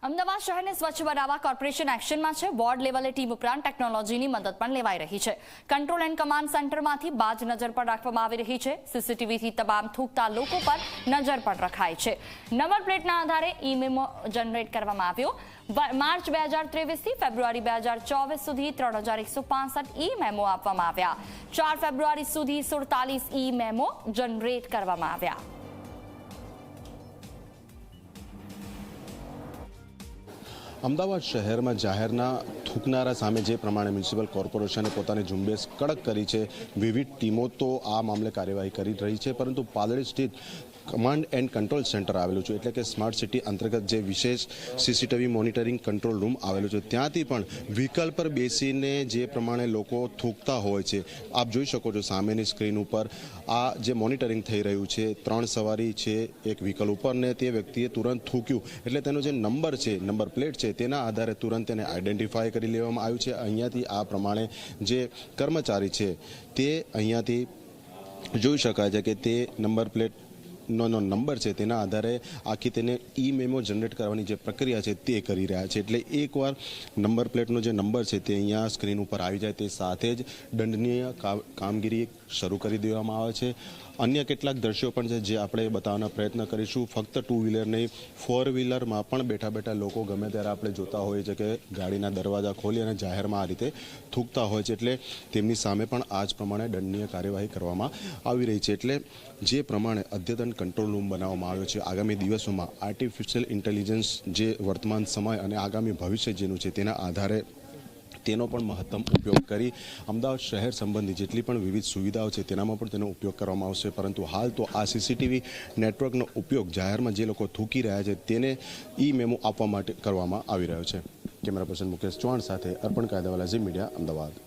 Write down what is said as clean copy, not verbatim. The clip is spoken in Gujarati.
અમદાવાદ શહેરને સ્વચ્છ બનાવવા કોર્પોરેશન એક્શનમાં છે। વોર્ડ લેવલે ટીમ ઉપરાંત ટેકનોલોજીની મદદ પણ લેવાઈ રહી છે। કંટ્રોલ એન્ડ કમાન્ડ સેન્ટરમાંથી બાજ નજર પણ રાખવામાં આવી રહી છે। સીસીટીવીથી તમામ થૂકતા લોકો પર નજર પણ રખાય છે। નંબર પ્લેટના આધારે ઈ મેમો જનરેટ કરવામાં આવ્યો। માર્ચ 2023થી ફેબ્રુઆરી 2024 સુધી 3165 ઈ મેમો આપવામાં આવ્યા। 4 ફેબ્રુઆરી સુધી 47 ઈ મેમો જનરેટ કરવામાં આવ્યા। અમદાવાદ શહેરમાં જાહેરના થૂકનારા સામે જે પ્રમાણે મ્યુનિસિપલ કોર્પોરેશને પોતાની ઝુંબેશ કડક કરી છે, વિવિધ ટીમો તો આ મામલે કાર્યવાહી કરી રહી છે, પરંતુ પાલડી સ્થિત કમાન્ડ એન્ડ કંટ્રોલ સેન્ટર આવેલું છે, એટલે કે સ્માર્ટ સિટી અંતર્ગત જે વિશેષ સીસીટીવી મોનિટરિંગ કંટ્રોલ રૂમ આવેલું છે, ત્યાંથી પણ વ્હીકલ પર બેસીને જે પ્રમાણે લોકો થૂકતા હોય છે, આપ જોઈ શકો છો સામેની સ્ક્રીન ઉપર આ જે મોનિટરિંગ થઈ રહ્યું છે। 3 સવારી છે એક વ્હીકલ ઉપર ને તે વ્યક્તિએ તુરંત થૂક્યું એટલે તેનો જે નંબર છે, નંબર પ્લેટ છે, તેના આધારે તુરંત તેને આઈડેન્ટિફાય કરી લેવામાં આવ્યું છે। અહીંયાથી આ પ્રમાણે જે કર્મચારી છે તે અહીંયાથી જોઈ શકાય છે કે તે નંબર પ્લેટ નો નંબર છે તેના આધારે આખી તેને ઈ મેમો જનરેટ કરવાની જે પ્રક્રિયા છે તે કરી રહ્યા છે। એટલે એકવાર નંબર પ્લેટનો જે નંબર છે તે અહીંયા સ્ક્રીન ઉપર આવી જાય તે સાથે જ દંડનીય કામગીરી શરૂ કરી દેવામાં આવે છે। અન્ય કેટલાક દ્રશ્યો પણ છે જે આપણે બતાવવાનો પ્રયત્ન કરીશું। ફક્ત 2 વ્હીલર નહીં, 4 વ્હીલરમાં પણ બેઠા બેઠા લોકો ગમે ત્યારે આપણે જોતા હોઈએ છીએ કે ગાડીના દરવાજા ખોલી અને જાહેરમાં આ રીતે થૂકતા હોય છે, એટલે તેમની સામે પણ આ જ પ્રમાણે દંડનીય કાર્યવાહી કરવામાં આવી રહી છે। એટલે જે પ્રમાણે અદ્યતન કંટ્રોલ રૂમ બનાવવામાં આવ્યો છે, આગામી દિવસોમાં આર્ટિફિશિયલ ઇન્ટેલિજન્સ જે વર્તમાન સમય અને આગામી ભવિષ્ય જેનું છે તેના આધારે તેનો પણ મહત્તમ ઉપયોગ કરી અમદાવાદ શહેર સંબંધી જેટલી પણ વિવિધ સુવિધાઓ છે તેનામાં પણ તેનો ઉપયોગ કરવામાં આવશે। પરંતુ હાલ તો આ સીસીટીવી નેટવર્કનો ઉપયોગ જાહેરમાં જે લોકો થૂકી રહ્યા છે તેને ઈ મેમો આપવા માટે કરવામાં આવી રહ્યો છે। કેમેરા પર્સન મુકેશ ચૌહાણ સાથે અર્પણ કાયદાવાલા, ઝી મીડિયા, અમદાવાદ।